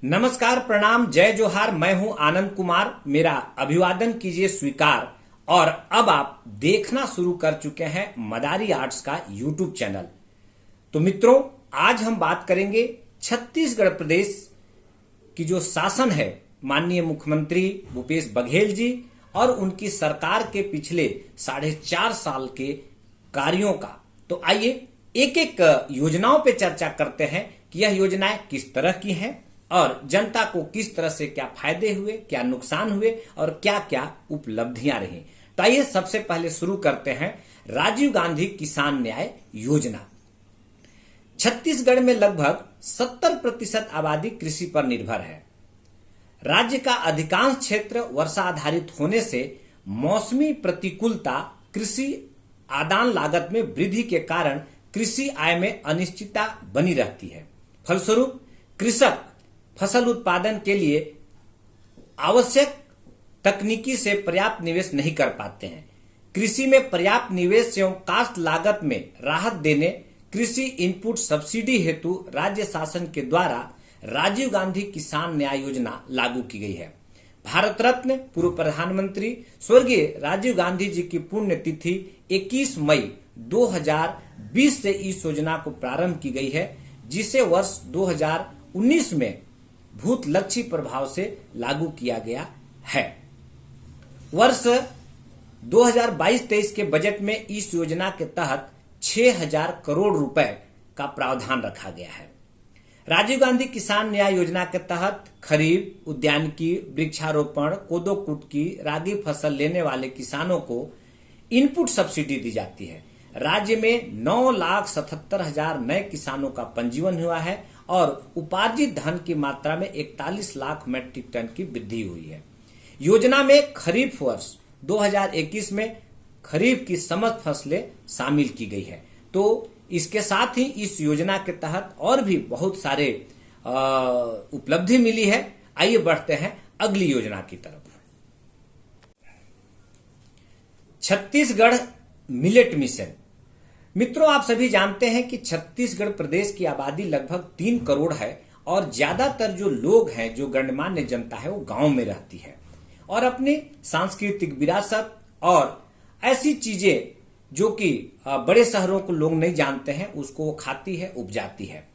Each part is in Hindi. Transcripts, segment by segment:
नमस्कार, प्रणाम, जय जोहार। मैं हूं आनंद कुमार। मेरा अभिवादन कीजिए स्वीकार। और अब आप देखना शुरू कर चुके हैं मदारी आर्ट्स का यूट्यूब चैनल। तो मित्रों, आज हम बात करेंगे छत्तीसगढ़ प्रदेश की जो शासन है माननीय मुख्यमंत्री भूपेश बघेल जी और उनकी सरकार के पिछले 4.5 साल के कार्यों का। तो आइए एक एक योजनाओं पे चर्चा करते हैं कि यह योजनाएं किस तरह की हैं और जनता को किस तरह से क्या फायदे हुए, क्या नुकसान हुए और क्या क्या उपलब्धियां रही। तो आइए सबसे पहले शुरू करते हैं राजीव गांधी किसान न्याय योजना। छत्तीसगढ़ में लगभग 70% आबादी कृषि पर निर्भर है। राज्य का अधिकांश क्षेत्र वर्षा आधारित होने से मौसमी प्रतिकूलता, कृषि आदान लागत में वृद्धि के कारण कृषि आय में अनिश्चितता बनी रहती है। फलस्वरूप कृषक फसल उत्पादन के लिए आवश्यक तकनीकी से पर्याप्त निवेश नहीं कर पाते हैं। कृषि में पर्याप्त निवेश एवं कास्ट लागत में राहत देने कृषि इनपुट सब्सिडी हेतु राज्य शासन के द्वारा राजीव गांधी किसान न्याय योजना लागू की गई है। भारत रत्न पूर्व प्रधानमंत्री स्वर्गीय राजीव गांधी जी की पुण्यतिथि 21 मई 2020 से इस योजना को प्रारंभ की गई है, जिसे वर्ष 2019 में भूत लक्ष्य प्रभाव से लागू किया गया है। वर्ष 2022-23 के बजट में इस योजना के तहत 6,000 करोड़ रुपए का प्रावधान रखा गया है। राजीव गांधी किसान न्याय योजना के तहत खरीफ, उद्यानिकी, वृक्षारोपण, कोदो कुटकी, रागी फसल लेने वाले किसानों को इनपुट सब्सिडी दी जाती है। राज्य में 9,77,000 नए किसानों का पंजीयन हुआ है और उपार्जित धन की मात्रा में 41 लाख मीट्रिक टन की वृद्धि हुई है। योजना में खरीफ वर्ष 2021 में खरीफ की समस्त फसलें शामिल की गई है। तो इसके साथ ही इस योजना के तहत और भी बहुत सारे उपलब्धि मिली है। आइए बढ़ते हैं अगली योजना की तरफ। Chhattisgarh millet mission. मित्रों, आप सभी जानते हैं कि छत्तीसगढ़ प्रदेश की आबादी लगभग 3 करोड़ है और ज्यादातर जो लोग हैं, जो गणमान्य जनता है, वो गांव में रहती है और अपनी सांस्कृतिक विरासत और ऐसी चीजें जो कि बड़े शहरों को लोग नहीं जानते हैं, उसको वो खाती है, उपजाती है।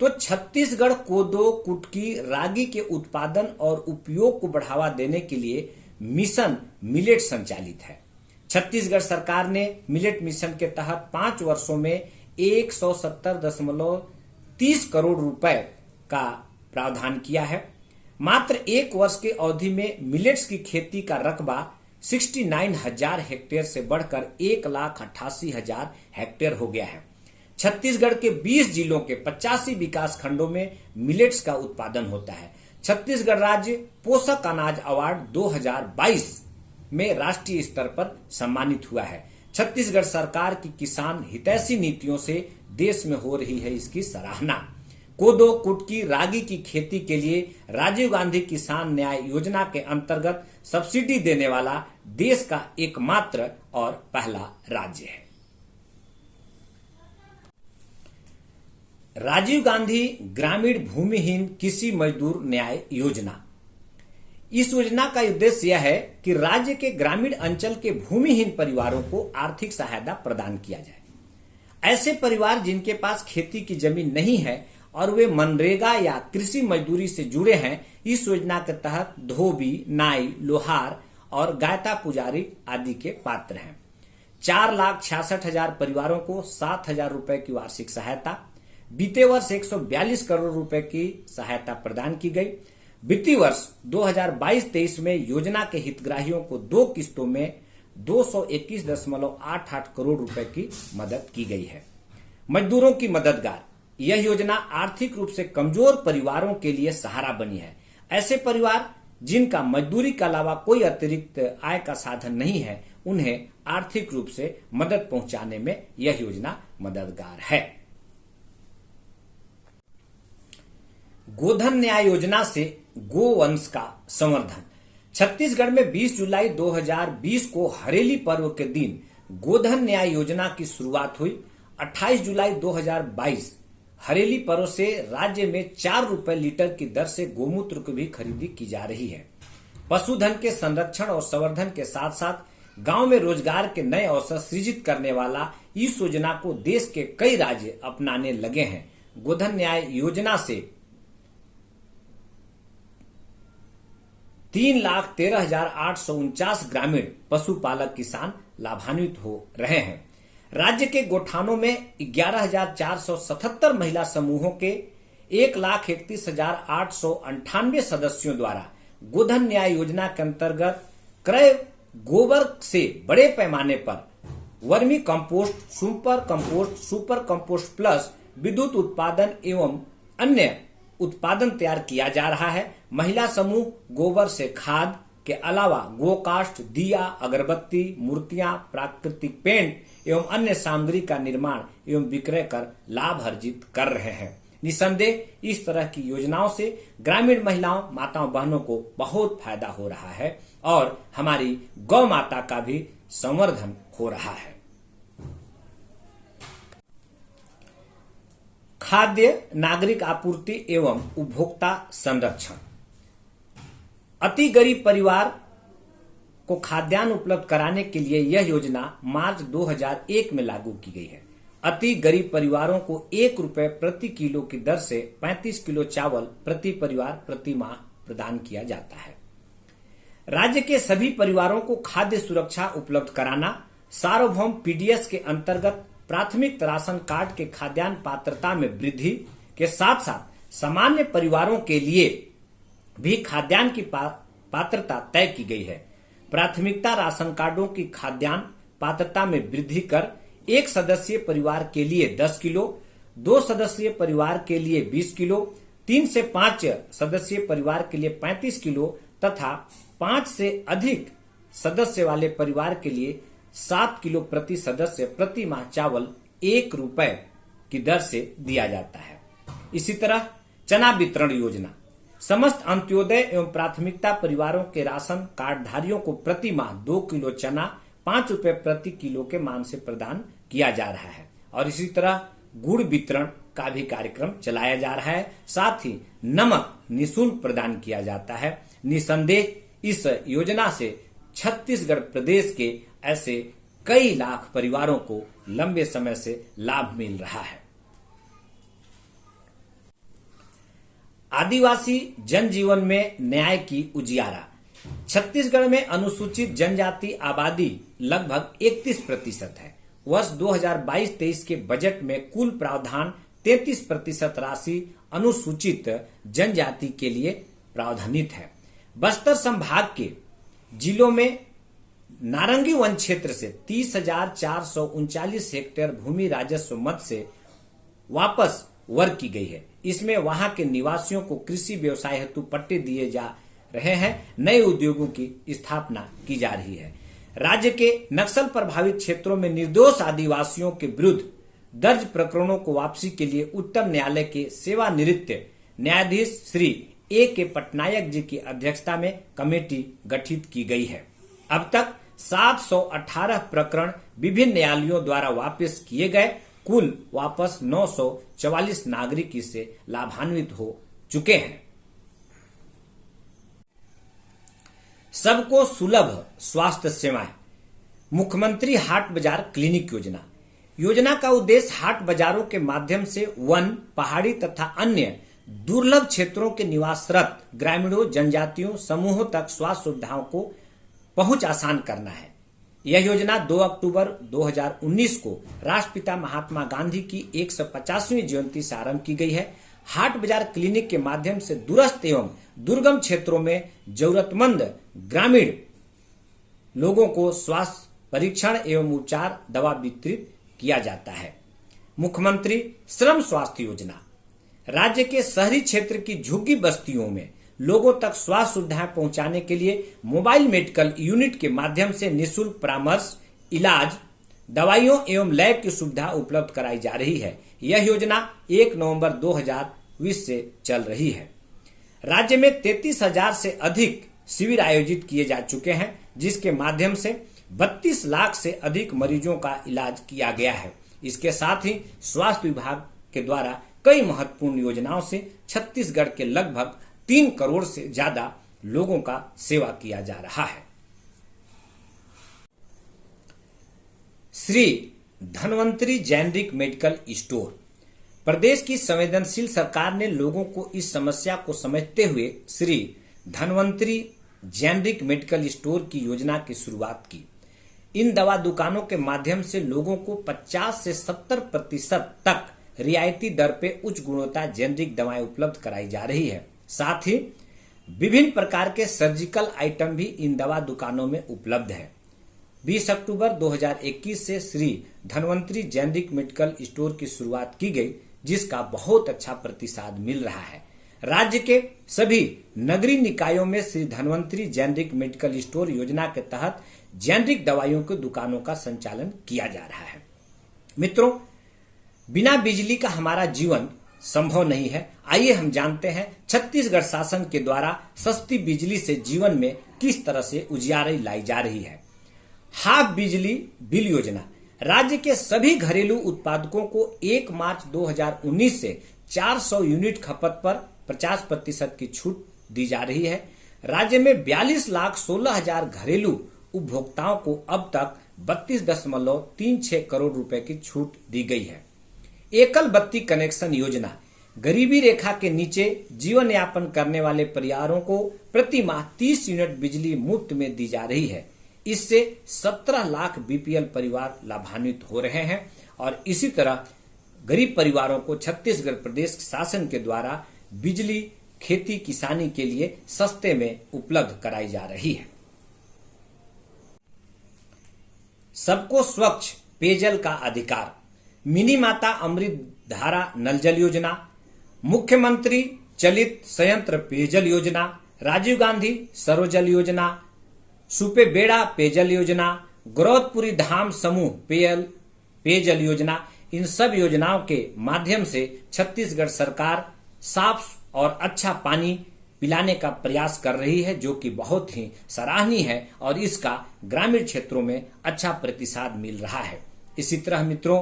तो छत्तीसगढ़ कोदो, कुटकी, रागी के उत्पादन और उपयोग को बढ़ावा देने के लिए मिशन मिलेट संचालित है। छत्तीसगढ़ सरकार ने मिलेट मिशन के तहत 5 वर्षों में 170.30 करोड़ रुपए का प्रावधान किया है। मात्र 1 वर्ष की अवधि में मिलेट्स की खेती का रकबा 69,000 हेक्टेयर से बढ़कर 1,88,000 हेक्टेयर हो गया है। छत्तीसगढ़ के 20 जिलों के 85 विकास खंडों में मिलेट्स का उत्पादन होता है। छत्तीसगढ़ राज्य पोषक अनाज अवार्ड 2022 में राष्ट्रीय स्तर पर सम्मानित हुआ है। छत्तीसगढ़ सरकार की किसान हितैषी नीतियों से देश में हो रही है इसकी सराहना। कोदो, कुटकी, रागी की खेती के लिए राजीव गांधी किसान न्याय योजना के अंतर्गत सब्सिडी देने वाला देश का एकमात्र और पहला राज्य है। राजीव गांधी ग्रामीण भूमिहीन कृषि मजदूर न्याय योजना। इस योजना का उद्देश्य यह है कि राज्य के ग्रामीण अंचल के भूमिहीन परिवारों को आर्थिक सहायता प्रदान किया जाए। ऐसे परिवार जिनके पास खेती की जमीन नहीं है और वे मनरेगा या कृषि मजदूरी से जुड़े हैं, इस योजना के तहत धोबी, नाई, लोहार और गायता पुजारी आदि के पात्र हैं। 4,66,000 परिवारों को 7,000 रुपए की वार्षिक सहायता, बीते वर्ष 142 करोड़ रुपए की सहायता प्रदान की गई। वित्तीय वर्ष 2022-23 में योजना के हितग्राहियों को 2 किस्तों में 221.88 करोड़ रुपए की मदद की गई है। मजदूरों की मददगार। यह योजना आर्थिक रूप से कमजोर परिवारों के लिए सहारा बनी है। ऐसे परिवार जिनका मजदूरी के अलावा कोई अतिरिक्त आय का साधन नहीं है, उन्हें आर्थिक रूप से मदद पहुंचाने में यह योजना मददगार है। गोधन न्याय योजना से गोवंश का संवर्धन। छत्तीसगढ़ में 20 जुलाई 2020 को हरेली पर्व के दिन गोधन न्याय योजना की शुरुआत हुई। 28 जुलाई 2022 हरेली पर्व से राज्य में 4 रुपए लीटर की दर से गोमूत्र की भी खरीदी की जा रही है। पशुधन के संरक्षण और संवर्धन के साथ साथ गांव में रोजगार के नए अवसर सृजित करने वाला इस योजना को देश के कई राज्य अपनाने लगे हैं। गोधन न्याय योजना से 3,13,849 ग्रामीण पशुपालक किसान लाभान्वित हो रहे हैं। राज्य के गोठानों में 11,477 महिला समूहों के 1,31,898 सदस्यों द्वारा गोधन न्याय योजना के अंतर्गत क्रय गोबर से बड़े पैमाने पर vermi compost, super compost plus विद्युत उत्पादन एवं अन्य उत्पादन तैयार किया जा रहा है। महिला समूह गोबर से खाद के अलावा गोकाष्ठ, दिया, अगरबत्ती, मूर्तियां, प्राकृतिक पेंट एवं अन्य सामग्री का निर्माण एवं विक्रय कर लाभ अर्जित कर रहे हैं। निसंदेह इस तरह की योजनाओं से ग्रामीण महिलाओं, माताओं, बहनों को बहुत फायदा हो रहा है और हमारी गौ माता का भी संवर्धन हो रहा है। खाद्य नागरिक आपूर्ति एवं उपभोक्ता संरक्षण। अति गरीब परिवार को खाद्यान्न उपलब्ध कराने के लिए यह योजना मार्च 2001 में लागू की गई है। अति गरीब परिवारों को 1 रुपए प्रति किलो की दर से 35 किलो चावल प्रति परिवार प्रति माह प्रदान किया जाता है। राज्य के सभी परिवारों को खाद्य सुरक्षा उपलब्ध कराना, सार्वभौम पीडीएस के अंतर्गत प्राथमिक राशन कार्ड के खाद्यान्न पात्रता में वृद्धि के साथ साथ सामान्य परिवारों के लिए भी खाद्यान्न की पात्रता तय की गई है। प्राथमिकता राशन कार्डों की खाद्यान्न पात्रता में वृद्धि कर 1 सदस्यीय परिवार के लिए 10 किलो, 2 सदस्यीय परिवार के लिए 20 किलो, 3 से 5 सदस्यीय परिवार के लिए 35 किलो तथा 5 से अधिक सदस्य वाले परिवार के लिए 7 किलो प्रति सदस्य प्रति माह चावल 1 रुपए की दर से दिया जाता है। इसी तरह चना वितरण योजना समस्त अंत्योदय एवं प्राथमिकता परिवारों के राशन कार्डधारियों को प्रति माह 2 किलो चना 5 रुपए प्रति किलो के मान से प्रदान किया जा रहा है और इसी तरह गुड़ वितरण का भी कार्यक्रम चलाया जा रहा है। साथ ही नमक निःशुल्क प्रदान किया जाता है। निसंदेह इस योजना से छत्तीसगढ़ प्रदेश के ऐसे कई लाख परिवारों को लंबे समय से लाभ मिल रहा है। आदिवासी जनजीवन में न्याय की उजियारा। छत्तीसगढ़ में अनुसूचित जनजाति आबादी लगभग 31% है। वर्ष 2022-23 के बजट में कुल प्रावधान 33% राशि अनुसूचित जनजाति के लिए प्रावधानित है। बस्तर संभाग के जिलों में नारंगी वन क्षेत्र से 30,439 हेक्टेयर भूमि राजस्व मद से वापस वर्ग की गई है। इसमें वहां के निवासियों को कृषि व्यवसाय हेतु पट्टे दिए जा रहे हैं। नए उद्योगों की स्थापना की जा रही है। राज्य के नक्सल प्रभावित क्षेत्रों में निर्दोष आदिवासियों के विरुद्ध दर्ज प्रकरणों को वापसी के लिए उच्चतम न्यायालय के सेवानिवृत्त न्यायाधीश श्री A.K. पटनायक जी की अध्यक्षता में कमेटी गठित की गई है। अब तक 718 प्रकरण विभिन्न न्यायालयों द्वारा वापस किए गए। कुल वापस 944 नागरिक इससे लाभान्वित हो चुके हैं। सबको सुलभ स्वास्थ्य सेवाएं। मुख्यमंत्री हाट बाजार क्लिनिक योजना का उद्देश्य हाट बाजारों के माध्यम से वन, पहाड़ी तथा अन्य दुर्लभ क्षेत्रों के निवासरत ग्रामीणों, जनजातियों समूहों तक स्वास्थ्य सुविधाओं को पहुंच आसान करना है। यह योजना 2 अक्टूबर 2019 को राष्ट्रपिता महात्मा गांधी की 150वीं जयंती से आरंभ की गई है। हाट बाजार क्लिनिक के माध्यम से दूरस्थ एवं दुर्गम क्षेत्रों में जरूरतमंद ग्रामीण लोगों को स्वास्थ्य परीक्षण एवं उपचार दवा वितरित किया जाता है। मुख्यमंत्री श्रम स्वास्थ्य योजना राज्य के शहरी क्षेत्र की झुग्गी बस्तियों में लोगों तक स्वास्थ्य सुविधाएं पहुंचाने के लिए मोबाइल मेडिकल यूनिट के माध्यम से निःशुल्क परामर्श, इलाज, दवाइयों एवं लैब की सुविधा उपलब्ध कराई जा रही है। यह योजना 1 नवंबर 2020 से चल रही है। राज्य में 33,000 से अधिक शिविर आयोजित किए जा चुके हैं, जिसके माध्यम से 32 लाख से अधिक मरीजों का इलाज किया गया है। इसके साथ ही स्वास्थ्य विभाग के द्वारा कई महत्वपूर्ण योजनाओं से छत्तीसगढ़ के लगभग 3 करोड़ से ज्यादा लोगों का सेवा किया जा रहा है। Shri Dhanvantari generic medical store. प्रदेश की संवेदनशील सरकार ने लोगों को इस समस्या को समझते हुए Shri Dhanvantari generic medical store की योजना की शुरुआत की। इन दवा दुकानों के माध्यम से लोगों को 50 से 70% तक रियायती दर पे उच्च गुणवत्ता जेनरिक दवाएं उपलब्ध कराई जा रही है। साथ ही विभिन्न प्रकार के सर्जिकल आइटम भी इन दवा दुकानों में उपलब्ध है। 20 अक्टूबर 2021 से Shri Dhanvantari generic medical store की शुरुआत की गई, जिसका बहुत अच्छा प्रतिसाद मिल रहा है। राज्य के सभी नगरीय निकायों में Shri Dhanvantari generic medical store योजना के तहत जेनरिक दवाइयों की दुकानों का संचालन किया जा रहा है। मित्रों, बिना बिजली का हमारा जीवन संभव नहीं है। आइए हम जानते हैं छत्तीसगढ़ शासन के द्वारा सस्ती बिजली से जीवन में किस तरह से उजियारी लाई जा रही है। हाफ बिजली बिल योजना। राज्य के सभी घरेलू उत्पादकों को 1 मार्च 2019 से 400 यूनिट खपत पर 50% की छूट दी जा रही है। राज्य में 42,16,000 घरेलू उपभोक्ताओं को अब तक 32.36 करोड़ रुपए की छूट दी गई है। एकल बत्ती कनेक्शन योजना। गरीबी रेखा के नीचे जीवन यापन करने वाले परिवारों को प्रति माह 30 यूनिट बिजली मुफ्त में दी जा रही है। इससे 17 लाख बीपीएल परिवार लाभान्वित हो रहे हैं और इसी तरह गरीब परिवारों को छत्तीसगढ़ प्रदेश शासन के द्वारा बिजली खेती किसानी के लिए सस्ते में उपलब्ध कराई जा रही है। सबको स्वच्छ पेयजल का अधिकार। मिनी माता अमृत धारा नल जल योजना, मुख्यमंत्री चलित संयंत्र पेयजल योजना, राजीव गांधी सरोजल योजना, सुपे बेड़ा पेयजल योजना, गौरवपुरी धाम समूह पेयजल योजना, इन सब योजनाओं के माध्यम से छत्तीसगढ़ सरकार साफ और अच्छा पानी पिलाने का प्रयास कर रही है, जो कि बहुत ही सराहनीय है और इसका ग्रामीण क्षेत्रों में अच्छा प्रतिसाद मिल रहा है। इसी तरह मित्रों,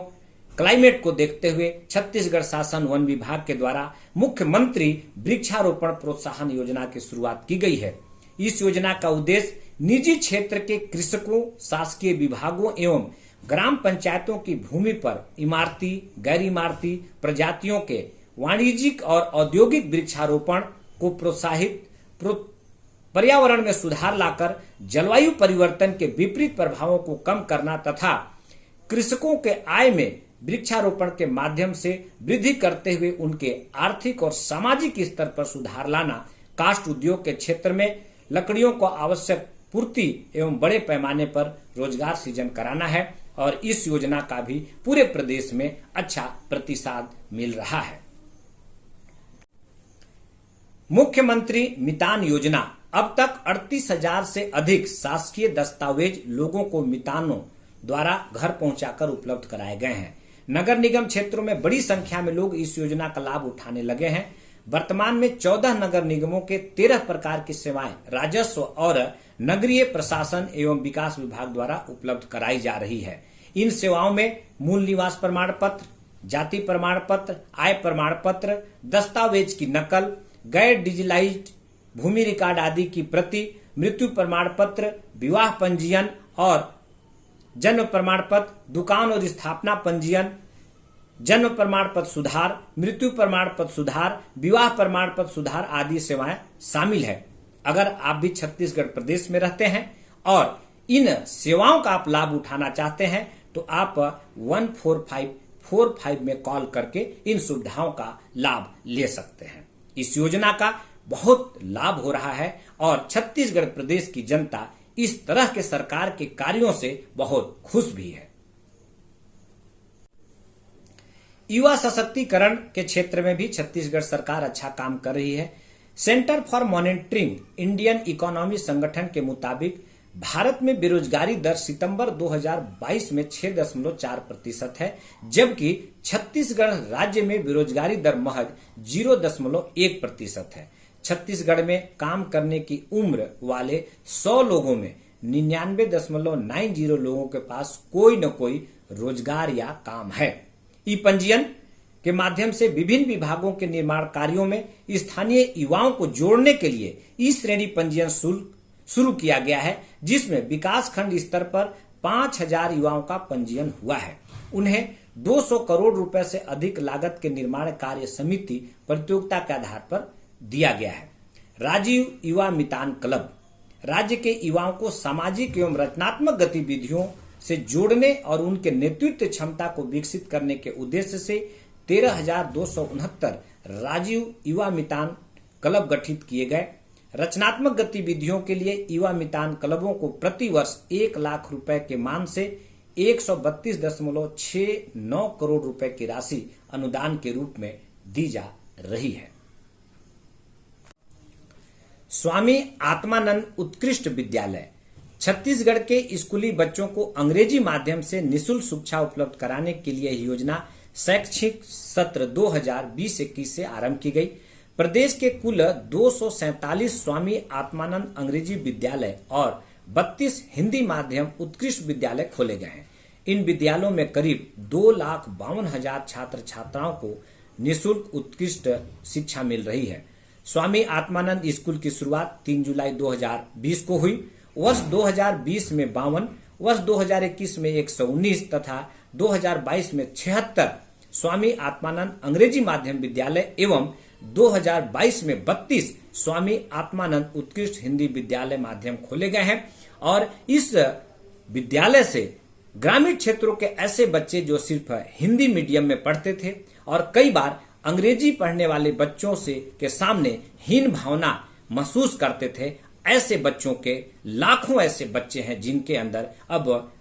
क्लाइमेट को देखते हुए छत्तीसगढ़ शासन वन विभाग के द्वारा मुख्यमंत्री वृक्षारोपण प्रोत्साहन योजना की शुरुआत की गई है। इस योजना का उद्देश्य निजी क्षेत्र के कृषकों, शासकीय विभागों एवं ग्राम पंचायतों की भूमि पर इमारती, गैर इमारती प्रजातियों के वाणिज्यिक और औद्योगिक वृक्षारोपण को प्रोत्साहित, पर्यावरण में सुधार लाकर जलवायु परिवर्तन के विपरीत प्रभावों को कम करना तथा कृषकों के आय में वृक्षारोपण के माध्यम से वृद्धि करते हुए उनके आर्थिक और सामाजिक स्तर पर सुधार लाना, काष्ठ उद्योग के क्षेत्र में लकड़ियों को आवश्यक पूर्ति एवं बड़े पैमाने पर रोजगार सृजन कराना है और इस योजना का भी पूरे प्रदेश में अच्छा प्रतिसाद मिल रहा है। मुख्यमंत्री मितान योजना। अब तक 38,000 से अधिक शासकीय दस्तावेज लोगों को मितानों द्वारा घर पहुंचाकर उपलब्ध कराए गए हैं। नगर निगम क्षेत्रों में बड़ी संख्या में लोग इस योजना का लाभ उठाने लगे हैं। वर्तमान में 14 नगर निगमों के 13 प्रकार की सेवाएं राजस्व और नगरीय प्रशासन एवं विकास विभाग द्वारा उपलब्ध कराई जा रही है। इन सेवाओं में मूल निवास प्रमाण पत्र, जाति प्रमाण पत्र, आय प्रमाण पत्र, दस्तावेज की नकल, गैर डिजिटलाइज्ड भूमि रिकॉर्ड आदि की प्रति, मृत्यु प्रमाण पत्र, विवाह पंजीयन और जन्म प्रमाण पत्र, दुकान और स्थापना पंजीयन, जन्म प्रमाण पत्र सुधार, मृत्यु प्रमाण पत्र सुधार, विवाह प्रमाण पत्र सुधार आदि सेवाएं शामिल है। अगर आप भी छत्तीसगढ़ प्रदेश में रहते हैं और इन सेवाओं का आप लाभ उठाना चाहते हैं तो आप 14545 में कॉल करके इन सुविधाओं का लाभ ले सकते हैं। इस योजना का बहुत लाभ हो रहा है और छत्तीसगढ़ प्रदेश की जनता इस तरह के सरकार के कार्यों से बहुत खुश भी है। युवा सशक्तिकरण के क्षेत्र में भी छत्तीसगढ़ सरकार अच्छा काम कर रही है। Centre for monitoring Indian economy संगठन के मुताबिक भारत में बेरोजगारी दर सितंबर 2022 में 6.4% है, जबकि छत्तीसगढ़ राज्य में बेरोजगारी दर महज 0.1% है। छत्तीसगढ़ में काम करने की उम्र वाले 100 लोगों में 99.90 लोगों के पास कोई न कोई रोजगार या काम है। ई पंजीयन के माध्यम से विभिन्न विभागों के निर्माण कार्यों में स्थानीय युवाओं को जोड़ने के लिए ई श्रेणी पंजीयन शुल्क शुरू किया गया है, जिसमें विकास खंड स्तर पर 5000 युवाओं का पंजीयन हुआ है। उन्हें 200 करोड़ रुपए से अधिक लागत के निर्माण कार्य समिति प्रतियोगिता के आधार पर दिया गया है। राजीव युवा मितान क्लब राज्य के युवाओं को सामाजिक एवं रचनात्मक गतिविधियों से जोड़ने और उनके नेतृत्व क्षमता को विकसित करने के उद्देश्य से 13,269 राजीव युवा मितान क्लब गठित किए गए। रचनात्मक गतिविधियों के लिए युवा मितान क्लबों को प्रति वर्ष 1 लाख रुपए के मान से 132.69 करोड़ रुपए की राशि अनुदान के रूप में दी जा रही है। स्वामी आत्मानंद उत्कृष्ट विद्यालय छत्तीसगढ़ के स्कूली बच्चों को अंग्रेजी माध्यम से निःशुल्क शिक्षा उपलब्ध कराने के लिए योजना शैक्षिक सत्र 2020-21 से आरंभ की गई। प्रदेश के कुल 247 स्वामी आत्मानंद अंग्रेजी विद्यालय और 32 हिंदी माध्यम उत्कृष्ट विद्यालय खोले गए हैं। इन विद्यालयों में करीब 2,52,000 छात्र छात्राओं को निःशुल्क उत्कृष्ट शिक्षा मिल रही है। स्वामी आत्मानंद स्कूल की शुरुआत 3 जुलाई 2020 को हुई। वर्ष 2020 में 52, वर्ष 2021 में 119 तथा 2022 में 76 स्वामी आत्मानंद अंग्रेजी माध्यम विद्यालय एवं 2022 में 32 स्वामी आत्मानंद उत्कृष्ट हिंदी विद्यालय माध्यम खोले गए हैं। और इस विद्यालय से ग्रामीण क्षेत्रों के ऐसे बच्चे जो सिर्फ हिंदी मीडियम में पढ़ते थे और कई बार अंग्रेजी पढ़ने वाले बच्चों से के सामने हीन भावना महसूस करते थे, ऐसे बच्चों के लाखों ऐसे बच्चे हैं जिनके अंदर अब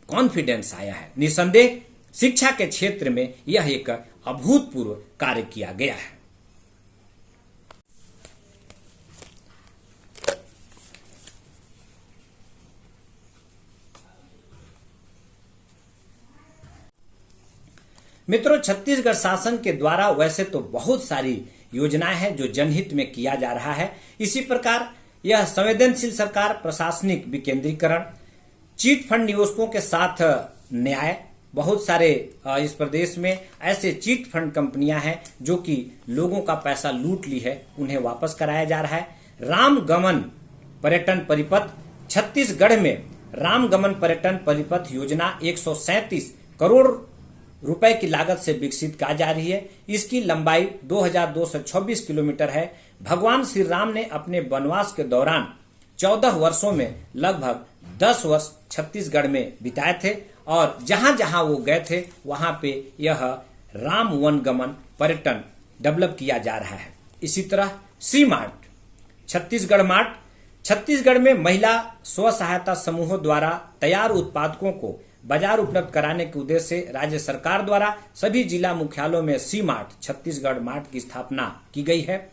कॉन्फिडेंस आया है। निसंदेह शिक्षा के क्षेत्र में यह एक अभूतपूर्व कार्य किया गया है। मित्रों, छत्तीसगढ़ शासन के द्वारा वैसे तो बहुत सारी योजनाएं हैं जो जनहित में किया जा रहा है। इसी प्रकार यह संवेदनशील सरकार, प्रशासनिक विकेंद्रीकरण, चीट फंड निवेशकों के साथ न्याय, बहुत सारे इस प्रदेश में ऐसे चीट फंड कंपनियां हैं जो कि लोगों का पैसा लूट ली है, उन्हें वापस कराया जा रहा है। रामगमन पर्यटन परिपथ, छत्तीसगढ़ में रामगमन पर्यटन परिपथ योजना 137 करोड़ रुपए की लागत से विकसित की जा रही है। इसकी लंबाई 2226 किलोमीटर है। भगवान श्री राम ने अपने वनवास के दौरान 14 वर्षों में लगभग 10 वर्ष छत्तीसगढ़ में बिताए थे और जहां जहां वो गए थे वहां पे यह राम वनगमन पर्यटन डेवलप किया जा रहा है। इसी तरह सी मार्ट, छत्तीसगढ़ मार्ट, छत्तीसगढ़ में महिला स्व सहायता समूहों द्वारा तैयार उत्पादकों को बाजार उपलब्ध कराने के उद्देश्य से राज्य सरकार द्वारा सभी जिला मुख्यालयों में सी मार्ट, छत्तीसगढ़ मार्ट की स्थापना की गई है।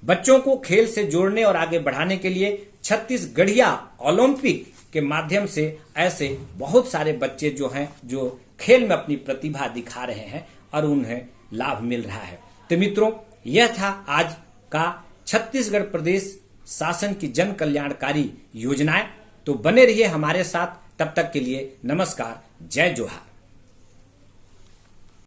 बच्चों को खेल से जोड़ने और आगे बढ़ाने के लिए छत्तीसगढ़िया ओलंपिक के माध्यम से ऐसे बहुत सारे बच्चे जो हैं जो खेल में अपनी प्रतिभा दिखा रहे हैं और उन्हें लाभ मिल रहा है। तो मित्रों, यह था आज का छत्तीसगढ़ प्रदेश शासन की जन कल्याणकारी योजनाएं। तो बने रहिए हमारे साथ, तब तक के लिए नमस्कार, जय जोहार।